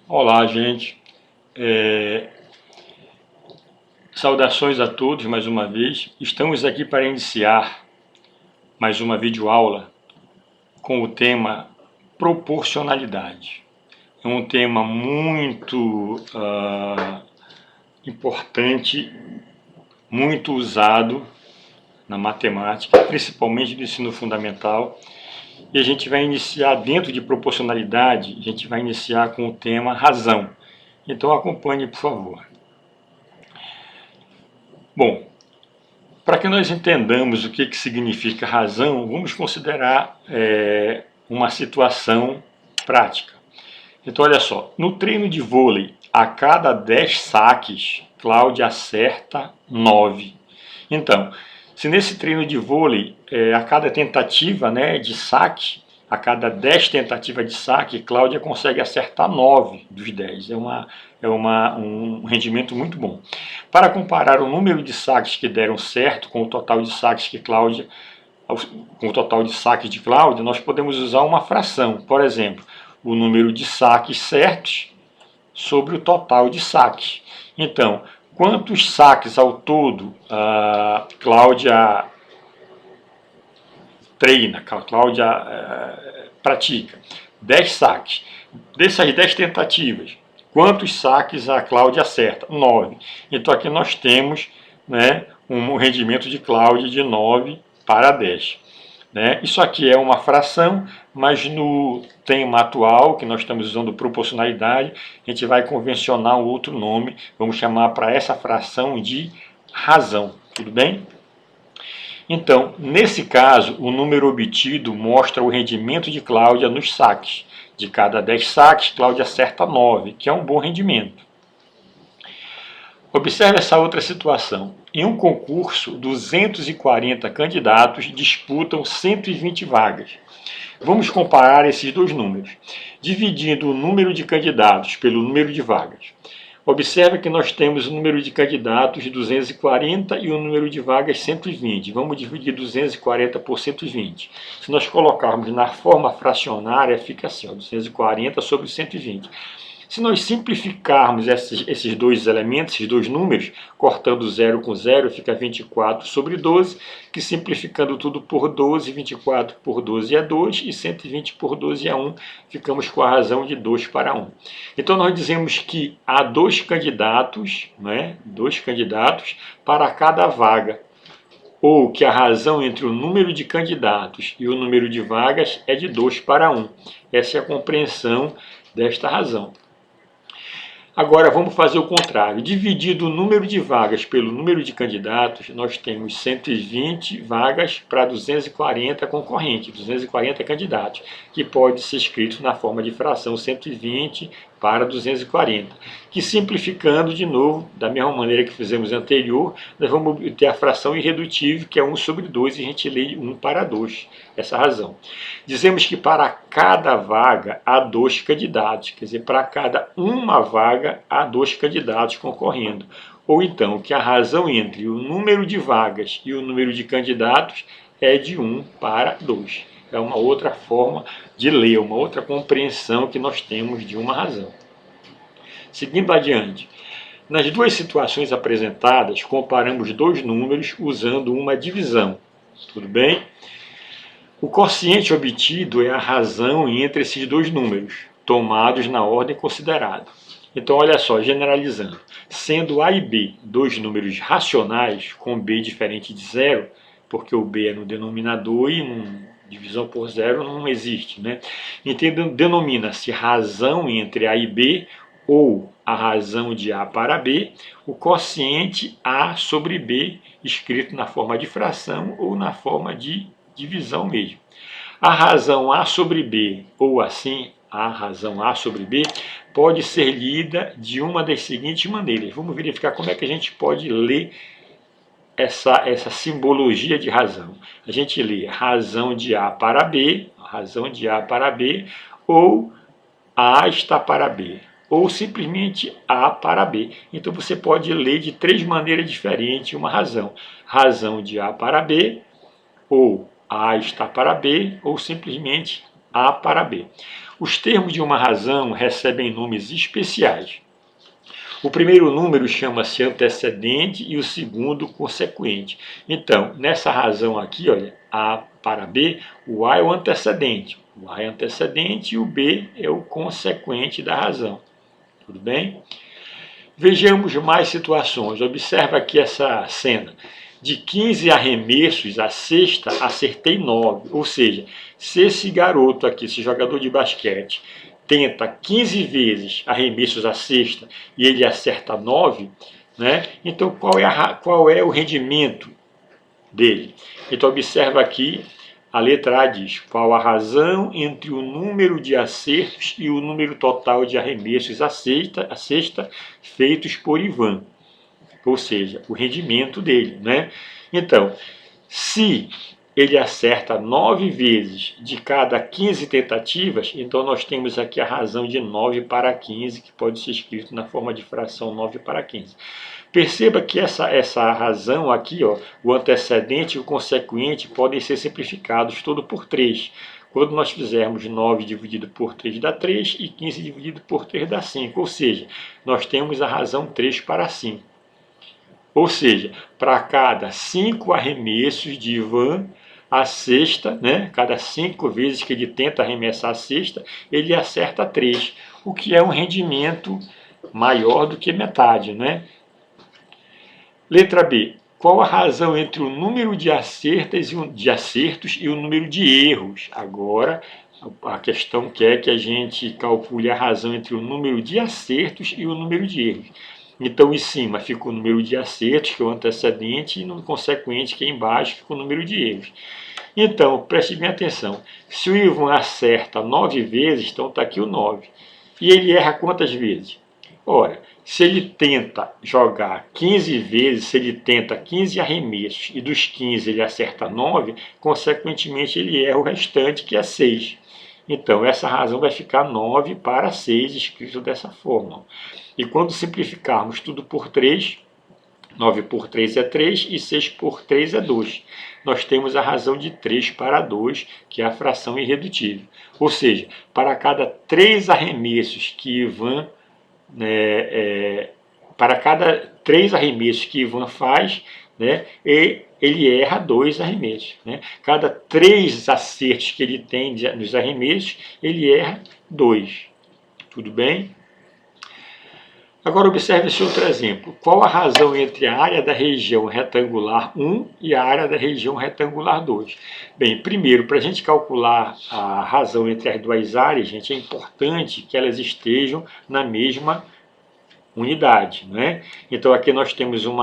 Olá, gente. Saudações a todos mais uma vez. Estamos aqui para iniciar mais uma videoaula com o tema proporcionalidade. É um tema muito importante, muito usado na matemática, principalmente no ensino fundamental. E a gente vai iniciar dentro de proporcionalidade, a gente vai iniciar com o tema razão. Então acompanhe, por favor. Bom, para que nós entendamos o que significa razão, vamos considerar uma situação prática. Então, olha só, no treino de vôlei, a cada 10 saques, Cláudia acerta 9. Então, se nesse treino de vôlei, a cada tentativa de saque, a cada 10 tentativas de saque, Cláudia consegue acertar 9 dos 10. Um rendimento muito bom. Para comparar o número de saques que deram certo com o total de saques de Cláudia, nós podemos usar uma fração. Por exemplo, o número de saques certos sobre o total de saques. Então, quantos saques ao todo a Cláudia treina, a Cláudia pratica? 10 saques. Dessas 10 tentativas, quantos saques a Cláudia acerta? 9. Então aqui nós temos um rendimento de Cláudia de 9 para 10. Isso aqui é uma fração, mas no tema atual, que nós estamos usando proporcionalidade, a gente vai convencionar um outro nome, vamos chamar para essa fração de razão, tudo bem? Então, nesse caso, o número obtido mostra o rendimento de Cláudia nos saques. De cada 10 saques, Cláudia acerta 9, que é um bom rendimento. Observe essa outra situação. Em um concurso, 240 candidatos disputam 120 vagas. Vamos comparar esses dois números, dividindo o número de candidatos pelo número de vagas. Observe que nós temos o número de candidatos de 240 e o número de vagas 120. Vamos dividir 240 por 120. Se nós colocarmos na forma fracionária, fica assim, 240 sobre 120. Se nós simplificarmos esses dois elementos, esses dois números, cortando 0 com 0, fica 24 sobre 12, que simplificando tudo por 12, 24 por 12 é 2, e 120 por 12 é 1, ficamos com a razão de 2 para 1. Então nós dizemos que há dois candidatos para cada vaga, ou que a razão entre o número de candidatos e o número de vagas é de 2 para 1. Essa é a compreensão desta razão. Agora vamos fazer o contrário. Dividido o número de vagas pelo número de candidatos, nós temos 120 vagas para 240 concorrentes, 240 candidatos, que pode ser escrito na forma de fração 120 para 240, que simplificando de novo, da mesma maneira que fizemos anterior, nós vamos ter a fração irredutível, que é 1 sobre 2, e a gente lê 1 para 2, essa razão. Dizemos que para cada vaga há 2 candidatos, quer dizer, para cada uma vaga há 2 candidatos concorrendo. Ou então, que a razão entre o número de vagas e o número de candidatos é de 1 para 2. É uma outra forma de ler, uma outra compreensão que nós temos de uma razão. Seguindo adiante, nas duas situações apresentadas, comparamos dois números usando uma divisão. Tudo bem? O quociente obtido é a razão entre esses dois números, tomados na ordem considerada. Então, olha só, generalizando. Sendo A e B dois números racionais, com B diferente de zero, porque o B é no denominador e divisão por zero não existe, Então, denomina-se razão entre A e B, ou a razão de A para B, o quociente A sobre B, escrito na forma de fração ou na forma de divisão mesmo. A razão A sobre B, ou assim, a razão A sobre B, pode ser lida de uma das seguintes maneiras. Vamos verificar como é que a gente pode ler essa simbologia de razão. A gente lê razão de A para B, ou A está para B, ou simplesmente A para B. Então você pode ler de três maneiras diferentes uma razão. Razão de A para B, ou A está para B, ou simplesmente A para B. Os termos de uma razão recebem nomes especiais. O primeiro número chama-se antecedente e o segundo consequente. Então, nessa razão aqui, olha, A para B, o A é o antecedente. O A é antecedente e o B é o consequente da razão. Tudo bem? Vejamos mais situações. Observa aqui essa cena. De 15 arremessos, a sexta acertei 9. Ou seja, se esse garoto aqui, esse jogador de basquete, tenta 15 vezes arremessos à cesta e ele acerta 9, né? Então qual é o rendimento dele? Então observa aqui, a letra A diz, qual a razão entre o número de acertos e o número total de arremessos à cesta feitos por Ivan. Ou seja, o rendimento dele, né? Então, se ele acerta 9 vezes de cada 15 tentativas, então nós temos aqui a razão de 9 para 15, que pode ser escrito na forma de fração 9 para 15. Perceba que essa razão aqui, ó, o antecedente e o consequente, podem ser simplificados todo por 3. Quando nós fizermos 9 dividido por 3 dá 3 e 15 dividido por 3 dá 5. Ou seja, nós temos a razão 3 para 5. Ou seja, para cada 5 arremessos de Ivan, a cesta, né, cada 5 vezes que ele tenta arremessar a cesta, ele acerta 3, o que é um rendimento maior do que metade, né? Letra B. Qual a razão entre o número de acertos e o número de erros? Agora, a questão quer que a gente calcule a razão entre o número de acertos e o número de erros. Então, em cima fica o número de acertos, que é o antecedente, e no consequente, que é embaixo, fica o número de erros. Então, preste bem atenção. Se o Ivan acerta 9 vezes, então está aqui o 9. E ele erra quantas vezes? Ora, se ele tenta jogar 15 vezes, se ele tenta 15 arremessos e dos 15 ele acerta 9, consequentemente ele erra o restante, que é 6. Então, essa razão vai ficar 9 para 6, escrito dessa forma. E quando simplificarmos tudo por 3, 9 por 3 é 3 e 6 por 3 é 2. Nós temos a razão de 3 para 2, que é a fração irredutível. Ou seja, para cada 3 arremessos que Ivan para cada 3 arremessos que Ivan faz, né, ele erra 2 arremessos. Né? Cada 3 acertos que ele tem nos arremessos, ele erra 2. Tudo bem? Agora observe esse outro exemplo. Qual a razão entre a área da região retangular 1 e a área da região retangular 2? Bem, primeiro, para a gente calcular a razão entre as duas áreas, gente, é importante que elas estejam na mesma unidade, né? Então aqui nós temos um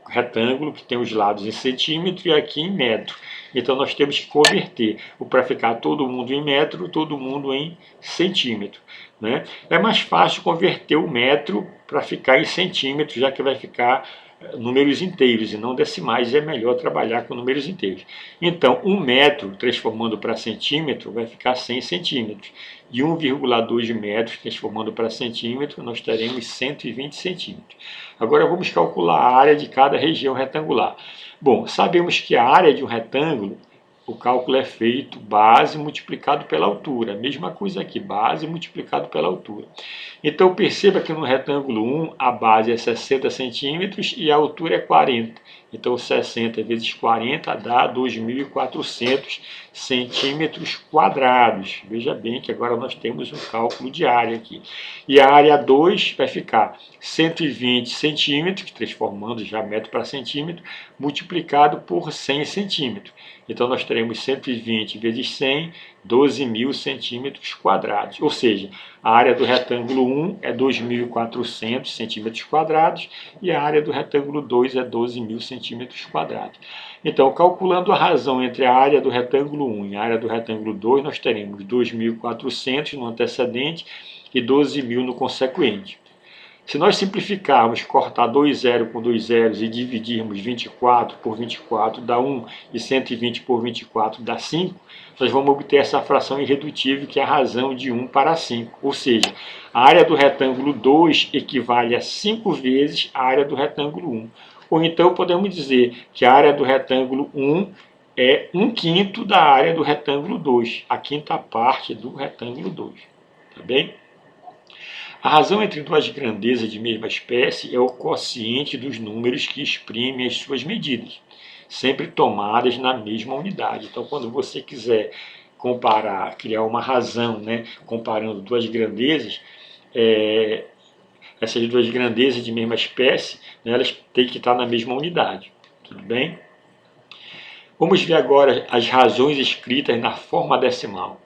retângulo que tem os lados em centímetro e aqui em metro. Então nós temos que converter para ficar todo mundo em metro, todo mundo em centímetro. Né? É mais fácil converter o metro para ficar em centímetros, já que vai ficar números inteiros e não decimais, é melhor trabalhar com números inteiros. Então, 1 metro transformando para centímetro vai ficar 100 centímetros. E 1,2 metros transformando para centímetro, nós teremos 120 centímetros. Agora vamos calcular a área de cada região retangular. Bom, sabemos que a área de um retângulo, o cálculo é feito base multiplicado pela altura. Mesma coisa aqui, base multiplicado pela altura. Então perceba que no retângulo 1 a base é 60 centímetros e a altura é 40. Então 60 vezes 40 dá 2.400 centímetros quadrados. Veja bem que agora nós temos um cálculo de área aqui. E a área 2 vai ficar 120 centímetros, transformando já metro para centímetro, multiplicado por 100 centímetros. Então nós teremos 120 vezes 100, 12.000 centímetros quadrados. Ou seja, a área do retângulo 1 é 2.400 centímetros quadrados e a área do retângulo 2 é 12.000 centímetros quadrados. Então, calculando a razão entre a área do retângulo 1 e a área do retângulo 2, nós teremos 2.400 no antecedente e 12.000 no consequente. Se nós simplificarmos, cortar 2 zeros com 2 zeros e dividirmos 24 por 24 dá 1 e 120 por 24 dá 5, nós vamos obter essa fração irredutível que é a razão de 1 para 5. Ou seja, a área do retângulo 2 equivale a 5 vezes a área do retângulo 1. Ou então podemos dizer que a área do retângulo 1 é 1/5 da área do retângulo 2, a quinta parte do retângulo 2, tá bem? A razão entre duas grandezas de mesma espécie é o quociente dos números que exprimem as suas medidas, sempre tomadas na mesma unidade. Então, quando você quiser comparar, criar uma razão, né, comparando duas grandezas, essas duas grandezas de mesma espécie, né, elas têm que estar na mesma unidade, tudo bem? Vamos ver agora as razões escritas na forma decimal.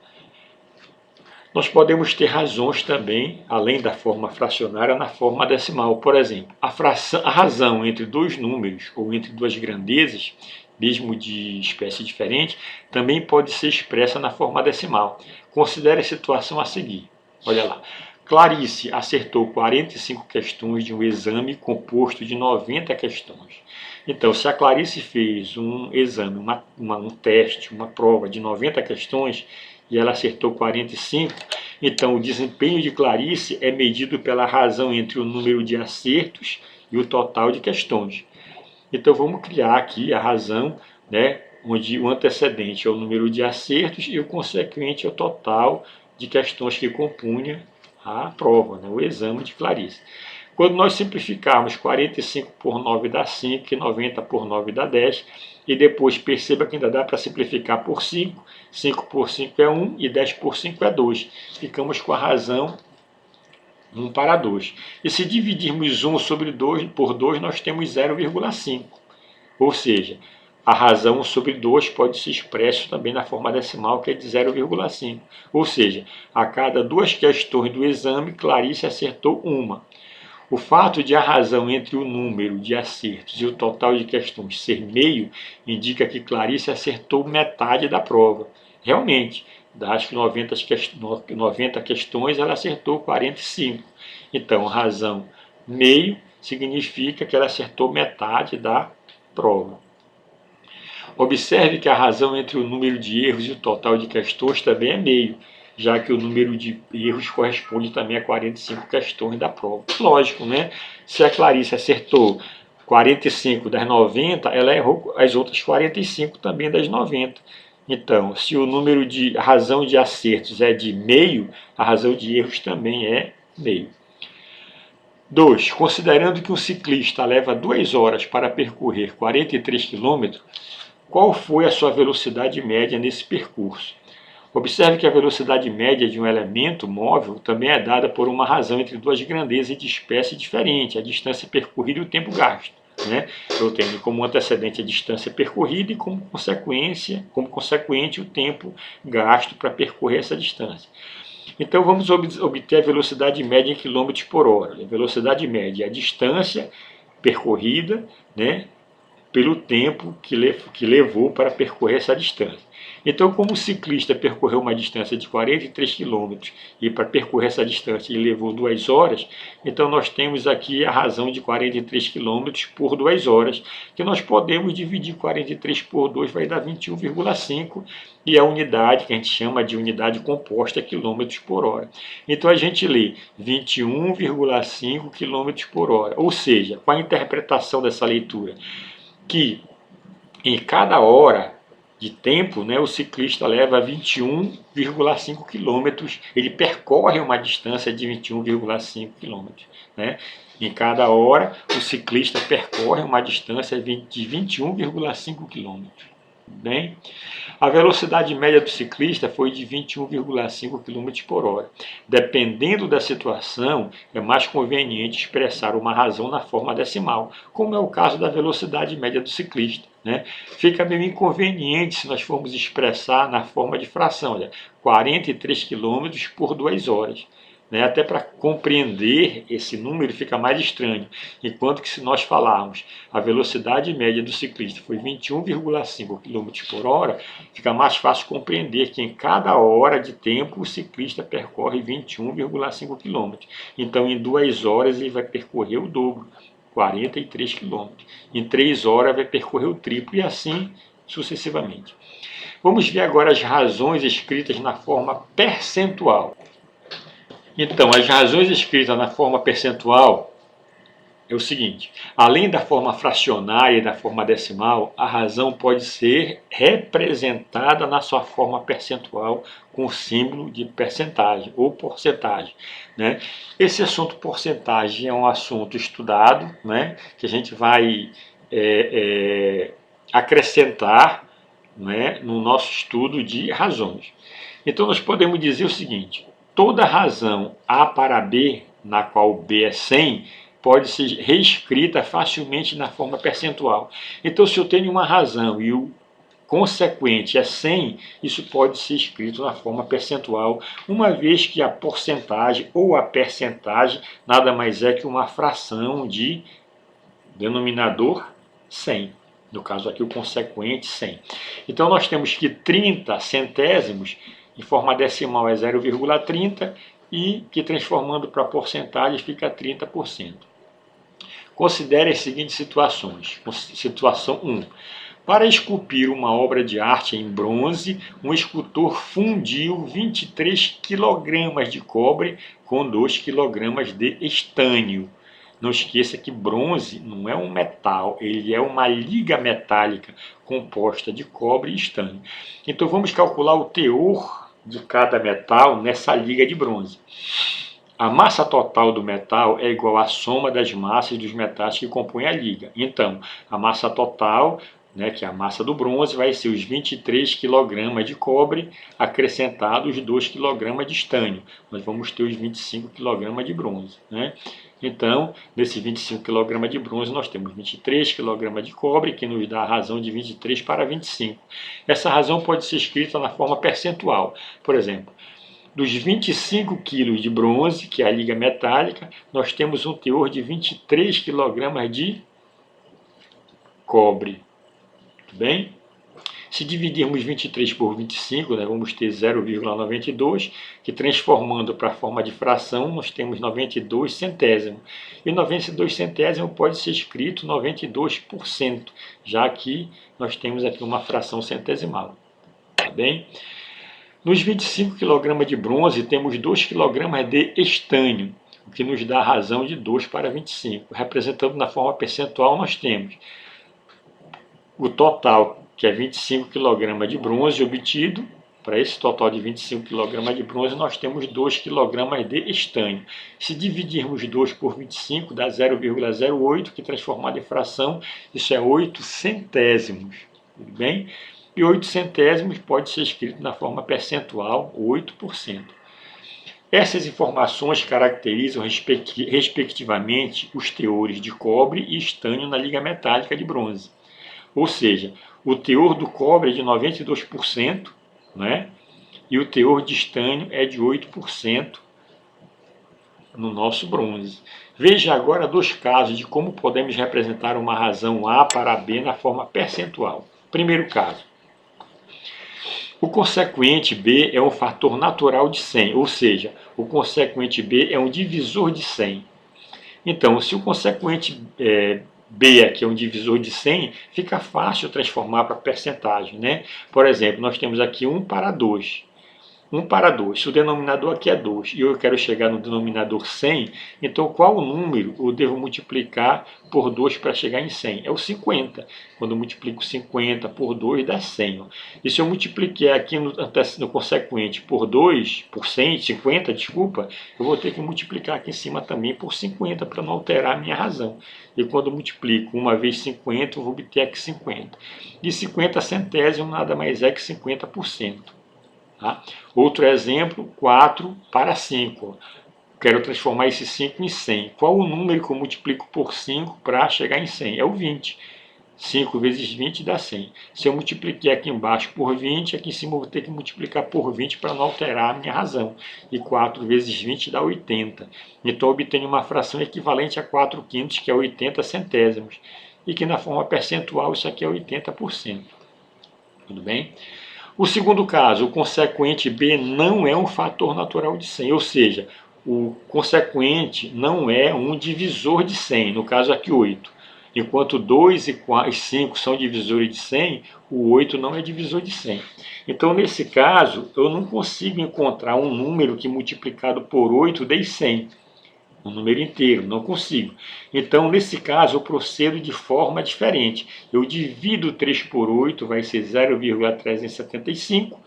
Nós podemos ter razões também, além da forma fracionária, na forma decimal. Por exemplo, a razão entre dois números ou entre duas grandezas, mesmo de espécie diferente, também pode ser expressa na forma decimal. Considere a situação a seguir. Olha lá. Clarice acertou 45 questões de um exame composto de 90 questões. Então, se a Clarice fez um exame, um teste, uma prova de 90 questões, e ela acertou 45, então o desempenho de Clarice é medido pela razão entre o número de acertos e o total de questões. Então vamos criar aqui a razão, né, onde o antecedente é o número de acertos e o consequente é o total de questões que compunha a prova, né, o exame de Clarice. Quando nós simplificarmos 45 por 9 dá 5, e 90 por 9 dá 10, e depois perceba que ainda dá para simplificar por 5, 5 por 5 é 1 e 10 por 5 é 2. Ficamos com a razão 1 para 2. E se dividirmos 1 sobre 2 por 2, nós temos 0,5. Ou seja, a razão 1 sobre 2 pode ser expressa também na forma decimal, que é de 0,5. Ou seja, a cada duas questões do exame, Clarice acertou uma. O fato de a razão entre o número de acertos e o total de questões ser meio indica que Clarice acertou metade da prova. Realmente, das 90 questões, ela acertou 45. Então, a razão meio significa que ela acertou metade da prova. Observe que a razão entre o número de erros e o total de questões também é meio, já que o número de erros corresponde também a 45 questões da prova. Lógico, né? Se a Clarice acertou 45 das 90, ela errou as outras 45 também das 90. Então, se o número de razão de acertos é de meio, a razão de erros também é meio. 2. Considerando que um ciclista leva 2 horas para percorrer 43 km, qual foi a sua velocidade média nesse percurso? Observe que a velocidade média de um elemento móvel também é dada por uma razão entre duas grandezas de espécie diferente, a distância percorrida e o tempo gasto, né? Eu tenho como antecedente a distância percorrida e como consequente o tempo gasto para percorrer essa distância. Então vamos obter a velocidade média em km por hora. A velocidade média é a distância percorrida, né, pelo tempo que levou para percorrer essa distância. Então, como o ciclista percorreu uma distância de 43 km e para percorrer essa distância ele levou 2 horas, então nós temos aqui a razão de 43 km por 2 horas, que nós podemos dividir 43 por 2, vai dar 21,5, e a unidade, que a gente chama de unidade composta, é km por hora. Então a gente lê 21,5 km por hora, ou seja, com a interpretação dessa leitura, que em cada hora de tempo, né, o ciclista leva 21,5 km, ele percorre uma distância de 21,5 km. Né? Em cada hora, o ciclista percorre uma distância de 21,5 km. Bem, a velocidade média do ciclista foi de 21,5 km por hora. Dependendo da situação, é mais conveniente expressar uma razão na forma decimal, como é o caso da velocidade média do ciclista. Né? Fica meio inconveniente se nós formos expressar na forma de fração, olha, 43 km por 2 horas. Né? Até para compreender esse número fica mais estranho, enquanto que se nós falarmos a velocidade média do ciclista foi 21,5 km por hora, fica mais fácil compreender que em cada hora de tempo o ciclista percorre 21,5 km. Então em 2 horas ele vai percorrer o dobro, 43 km. Em 3 horas vai percorrer o triplo e assim sucessivamente. Vamos ver agora as razões escritas na forma percentual. Então, as razões escritas na forma percentual é o seguinte: além da forma fracionária e da forma decimal, a razão pode ser representada na sua forma percentual com o símbolo de percentagem ou porcentagem, né? Esse assunto porcentagem é um assunto estudado, né, que a gente vai acrescentar, né, no nosso estudo de razões. Então nós podemos dizer o seguinte: toda razão A para B, na qual B é 100, pode ser reescrita facilmente na forma percentual. Então, se eu tenho uma razão e o consequente é 100, isso pode ser escrito na forma percentual, uma vez que a porcentagem ou a percentagem nada mais é que uma fração de denominador 100. No caso aqui, o consequente 100. Então, nós temos que 30 centésimos, em forma decimal, é 0,30, e que transformando para porcentagem fica 30%. Considere as seguintes situações. Situação 1. Para esculpir uma obra de arte em bronze, um escultor fundiu 23 kg de cobre com 2 kg de estânio. Não esqueça que bronze não é um metal, ele é uma liga metálica composta de cobre e estânio. Então vamos calcular o teor de cada metal nessa liga de bronze. A massa total do metal é igual à soma das massas dos metais que compõem a liga. Então, a massa total, né, que é a massa do bronze, vai ser os 23 kg de cobre acrescentados 2 kg de estânio. Nós vamos ter os 25 kg de bronze, né? Então, nesses 25 kg de bronze, nós temos 23 kg de cobre, que nos dá a razão de 23 para 25. Essa razão pode ser escrita na forma percentual. Por exemplo, dos 25 kg de bronze, que é a liga metálica, nós temos um teor de 23 kg de cobre. Tudo bem? Se dividirmos 23 por 25, nós vamos ter 0,92, que transformando para a forma de fração, nós temos 92 centésimos. E 92 centésimos pode ser escrito 92%, já que nós temos aqui uma fração centesimal. Tá bem? Nos 25 kg de bronze, temos 2 kg de estânio, o que nos dá a razão de 2 para 25. Representando na forma percentual, nós temos o total, que é 25 kg de bronze obtido. Para esse total de 25 kg de bronze, nós temos 2 kg de estânio. Se dividirmos 2 por 25, dá 0,08, que transformado em fração, isso é 8 centésimos. Tudo bem? E 8 centésimos pode ser escrito na forma percentual, 8%. Essas informações caracterizam respectivamente os teores de cobre e estânio na liga metálica de bronze. Ou seja, o teor do cobre é de 92%, né? E o teor de estânio é de 8% no nosso bronze. Veja agora dois casos de como podemos representar uma razão A para B na forma percentual. Primeiro caso. O consequente B é um fator natural de 100, ou seja, o consequente B é um divisor de 100. Então, se o consequente B aqui é um divisor de 100, fica fácil transformar para percentagem, né? Por exemplo, nós temos aqui 1 para 2. 1 para 2. Se o denominador aqui é 2 e eu quero chegar no denominador 100, então qual número eu devo multiplicar por 2 para chegar em 100? É o 50. Quando eu multiplico 50 por 2 dá 100. Ó. E se eu multiplicar aqui no consequente por 2, por 100, 50, desculpa, eu vou ter que multiplicar aqui em cima também por 50 para não alterar a minha razão. E quando eu multiplico uma vez 50, eu vou obter aqui 50. E 50 centésimos nada mais é que 50%. Tá? Outro exemplo, 4 para 5. Quero transformar esse 5 em 100. Qual o número que eu multiplico por 5 para chegar em 100? É o 20. 5 vezes 20 dá 100. Se eu multipliquei aqui embaixo por 20, aqui em cima eu vou ter que multiplicar por 20 para não alterar a minha razão. E 4 vezes 20 dá 80. Então eu obtenho uma fração equivalente a 4 quintos, que é 80 centésimos. E que na forma percentual isso aqui é 80%. Tudo bem? O segundo caso, o consequente B não é um fator natural de 100, ou seja, o consequente não é um divisor de 100, no caso aqui 8. Enquanto 2 e 5 são divisores de 100, o 8 não é divisor de 100. Então, nesse caso, eu não consigo encontrar um número que multiplicado por 8 dê 100. um número inteiro, não consigo. Então, nesse caso, eu procedo de forma diferente. Eu divido 3 por 8, vai ser 0,375.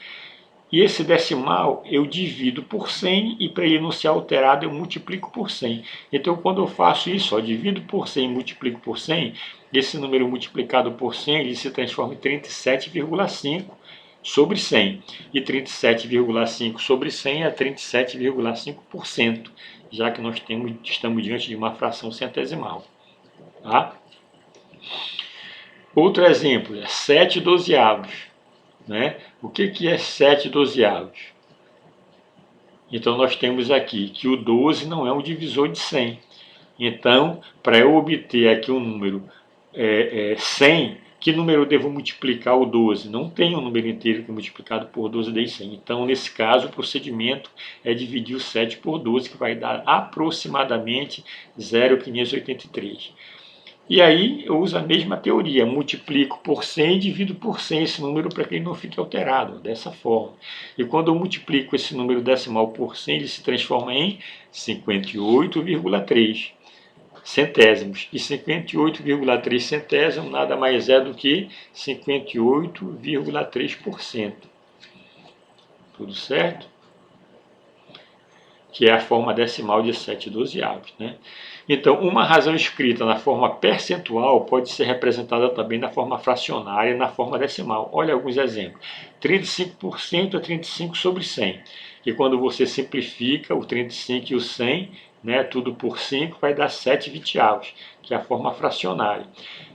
E esse decimal eu divido por 100 e para ele não ser alterado eu multiplico por 100. Então, quando eu faço isso, ó, divido por 100 e multiplico por 100, esse número multiplicado por 100 ele se transforma em 37,5 sobre 100. E 37,5 sobre 100 é 37,5%, já que nós estamos diante de uma fração centesimal. Tá? Outro exemplo é 7 dozeavos. Né? O que é 7 dozeavos? Então nós temos aqui que o 12 não é um divisor de 100. Então, para eu obter aqui um número 100, que número eu devo multiplicar o 12? Não tem um número inteiro que é multiplicado por 12 dê 100. Então, nesse caso, o procedimento é dividir o 7 por 12, que vai dar aproximadamente 0,583. E aí eu uso a mesma teoria, multiplico por 100 e divido por 100 esse número para que ele não fique alterado, dessa forma. E quando eu multiplico esse número decimal por 100, ele se transforma em 58,3 centésimos. E 58,3 centésimos nada mais é do que 58,3%. Tudo certo? Que é a forma decimal de 7 dozeavos, né? Então, uma razão escrita na forma percentual pode ser representada também na forma fracionária e na forma decimal. Olha alguns exemplos. 35% é 35 sobre 100. E quando você simplifica o 35 e o 100, né, tudo por 5, vai dar 7 vinte-avos, que é a forma fracionária.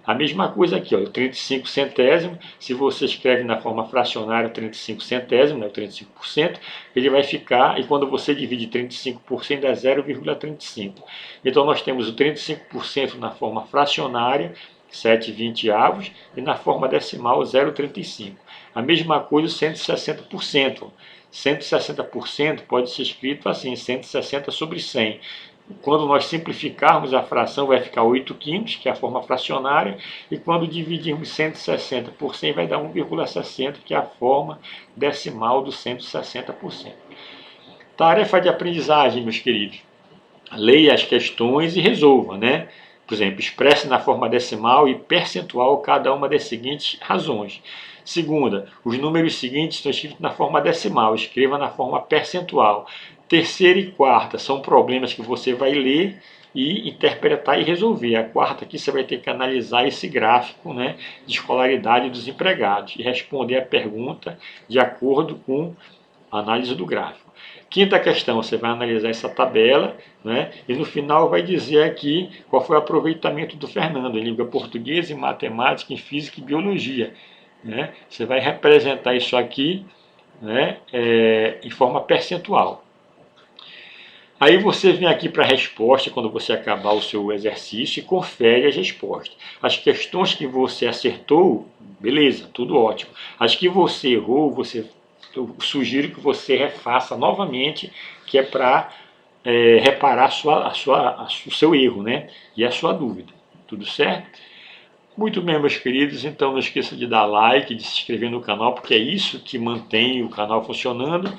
A mesma coisa aqui, ó, 35 centésimos, se você escreve na forma fracionária 35 centésimos, né, 35%, ele vai ficar, e quando você divide 35 por 100 dá 0,35. Então nós temos o 35% na forma fracionária, 7 vinte-avos, e na forma decimal 0,35. A mesma coisa o 160%. 160% pode ser escrito assim, 160 sobre 100. Quando nós simplificarmos a fração, vai ficar 8 quintos, que é a forma fracionária, e quando dividirmos 160 por 100, vai dar 1,60, que é a forma decimal do 160%. Tarefa de aprendizagem, meus queridos. Leia as questões e resolva, né? Por exemplo, expresse na forma decimal e percentual cada uma das seguintes razões. Segunda, os números seguintes estão escritos na forma decimal, escreva na forma percentual. Terceira e quarta são problemas que você vai ler e interpretar e resolver. A quarta aqui você vai ter que analisar esse gráfico, né, de escolaridade dos empregados e responder a pergunta de acordo com a análise do gráfico. Quinta questão, você vai analisar essa tabela, né, e no final vai dizer aqui qual foi o aproveitamento do Fernando em língua portuguesa, em matemática, em física e biologia. Né? Você vai representar isso aqui, né, em forma percentual. Aí você vem aqui para a resposta, quando você acabar o seu exercício, e confere as respostas. As questões que você acertou, beleza, tudo ótimo. As que você errou, eu sugiro que você refaça novamente, que é para reparar o seu erro, né? E a sua dúvida. Tudo certo? Muito bem, meus queridos, então não esqueça de dar like, de se inscrever no canal, porque é isso que mantém o canal funcionando.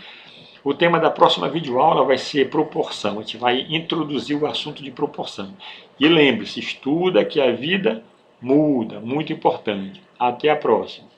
O tema da próxima videoaula vai ser proporção. A gente vai introduzir o assunto de proporção. E lembre-se, estuda que a vida muda, muito importante. Até a próxima.